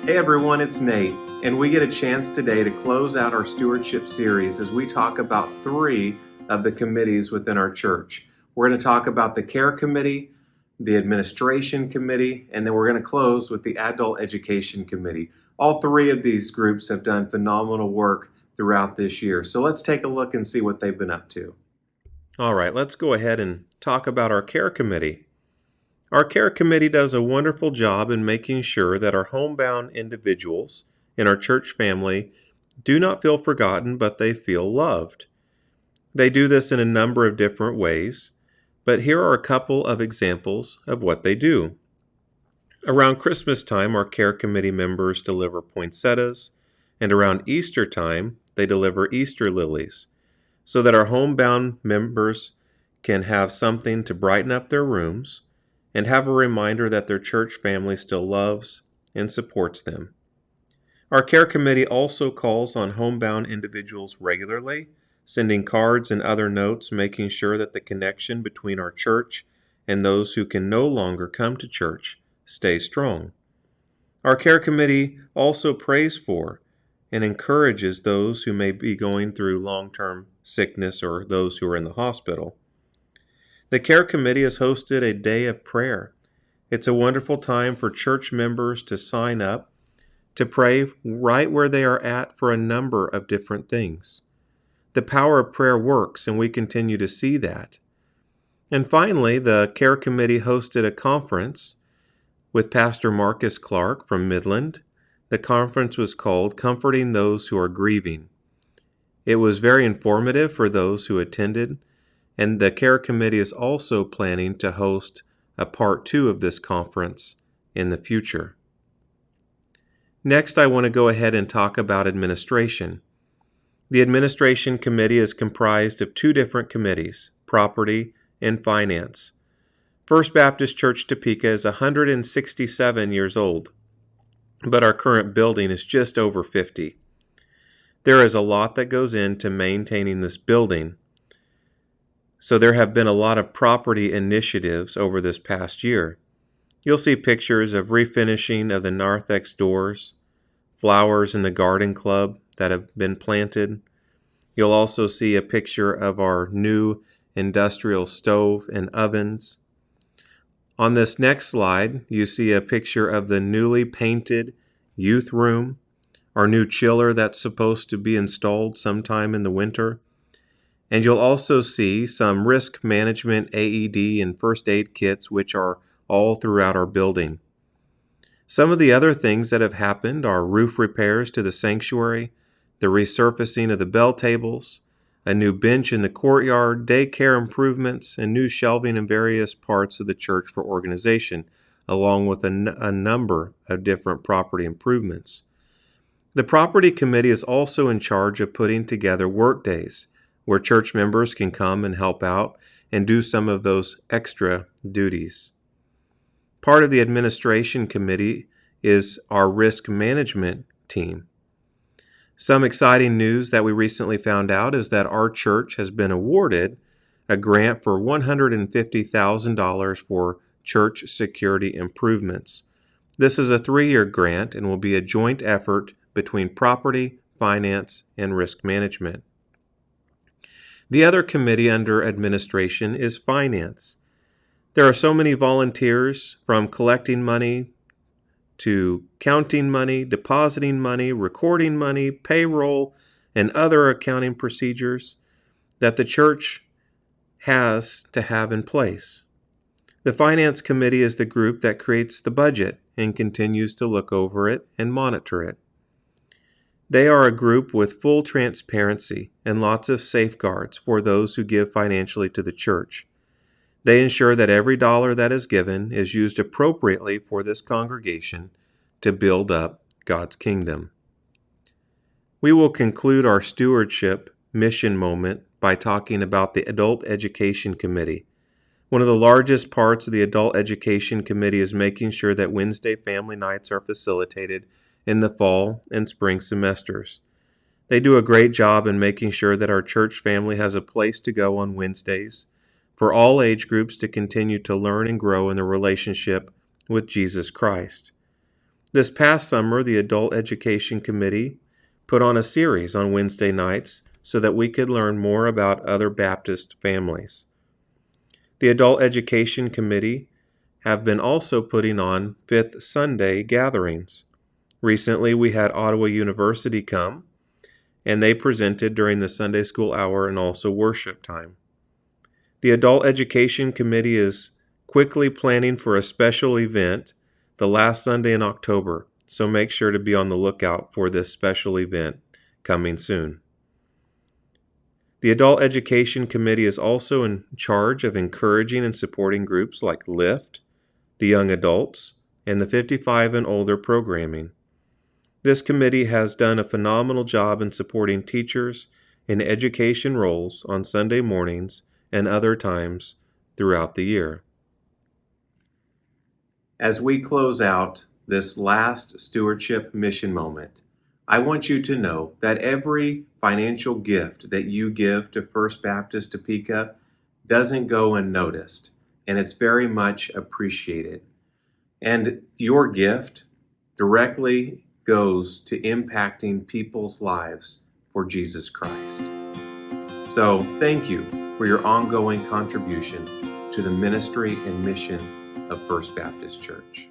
Hey everyone, it's Nate, and we get a chance today to close out our stewardship series as we talk about three of the committees within our church. We're going to talk about the care committee, the administration committee, and then we're going to close with the adult education committee. All three of these groups have done phenomenal work throughout this year. So let's take a look and see what they've been up to. All right, let's go ahead and talk about our care committee. Our care committee does a wonderful job in making sure that our homebound individuals in our church family do not feel forgotten, but they feel loved. They do this in a number of different ways, but here are a couple of examples of what they do. Around Christmas time, our care committee members deliver poinsettias, and around Easter time, they deliver Easter lilies, so that our homebound members can have something to brighten up their rooms and have a reminder that their church family still loves and supports them. Our care committee also calls on homebound individuals regularly, sending cards and other notes, making sure that the connection between our church and those who can no longer come to church stays strong. Our care committee also prays for and encourages those who may be going through long-term sickness or those who are in the hospital. The care committee has hosted a day of prayer. It's a wonderful time for church members to sign up to pray right where they are at for a number of different things. The power of prayer works, and we continue to see that. And finally, the care committee hosted a conference with Pastor Marcus Clark from Midland. The conference was called Comforting Those Who Are Grieving. It was very informative for those who attended, and the care committee is also planning to host a part 2 of this conference in the future. Next, I want to go ahead and talk about administration. The administration committee is comprised of 2 different committees, property and finance. First Baptist Church Topeka is 167 years old, but our current building is just over 50. There is a lot that goes into maintaining this building. So there have been a lot of property initiatives over this past year. You'll see pictures of refinishing of the narthex doors, flowers in the garden club that have been planted. You'll also see a picture of our new industrial stove and ovens. On this next slide, you see a picture of the newly painted youth room, our new chiller that's supposed to be installed sometime in the winter. And you'll also see some risk management AED and first aid kits, which are all throughout our building. Some of the other things that have happened are roof repairs to the sanctuary, the resurfacing of the bell tables, a new bench in the courtyard, daycare improvements, and new shelving in various parts of the church for organization, along with a number of different property improvements. The property committee is also in charge of putting together work days, where church members can come and help out and do some of those extra duties. Part of the administration committee is our risk management team. Some exciting news that we recently found out is that our church has been awarded a grant for $150,000 for church security improvements. This is a 3-year grant and will be a joint effort between property, finance, and risk management. The other committee under administration is finance. There are so many volunteers, from collecting money to counting money, depositing money, recording money, payroll, and other accounting procedures that the church has to have in place. The finance committee is the group that creates the budget and continues to look over it and monitor it. They are a group with full transparency and lots of safeguards for those who give financially to the church. They ensure that every dollar that is given is used appropriately for this congregation to build up God's kingdom. We will conclude our stewardship mission moment by talking about the Adult Education Committee. One of the largest parts of the Adult Education Committee is making sure that Wednesday family nights are facilitated in the fall and spring semesters. They do a great job in making sure that our church family has a place to go on Wednesdays for all age groups to continue to learn and grow in their relationship with Jesus Christ. This past summer, the Adult Education Committee put on a series on Wednesday nights so that we could learn more about other Baptist families. The Adult Education Committee have been also putting on Fifth Sunday gatherings. Recently, we had Ottawa University come, and they presented during the Sunday school hour and also worship time. The Adult Education Committee is quickly planning for a special event the last Sunday in October, so make sure to be on the lookout for this special event coming soon. The Adult Education Committee is also in charge of encouraging and supporting groups like LIFT, the Young Adults, and the 55 and older programming. This committee has done a phenomenal job in supporting teachers in education roles on Sunday mornings and other times throughout the year. As we close out this last stewardship mission moment, I want you to know that every financial gift that you give to First Baptist Topeka doesn't go unnoticed, and it's very much appreciated. And your gift directly goes to impacting people's lives for Jesus Christ. So thank you for your ongoing contribution to the ministry and mission of First Baptist Church.